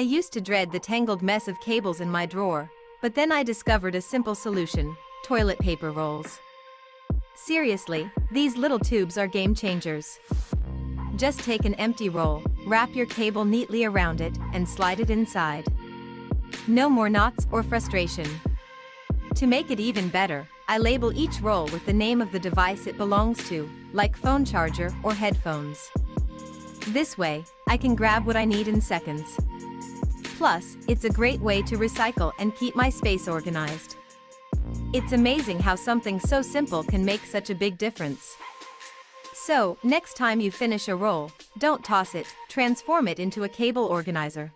used to dread the tangled mess of cables in my drawer, but then I discovered a simple solution: toilet paper rolls. Seriously, these little tubes are game changers. Just take an empty roll, wrap your cable neatly around it, and slide it inside. No more knots or frustration. To make it even better, I label each roll with the name of the device it belongs to, like phone charger or headphones. This way, I can grab what I need in seconds. Plus, it's a great way to recycle and keep my space organized. It's amazing how something so simple can make such a big difference. So, next time you finish a roll, don't toss it, transform it into a cable organizer.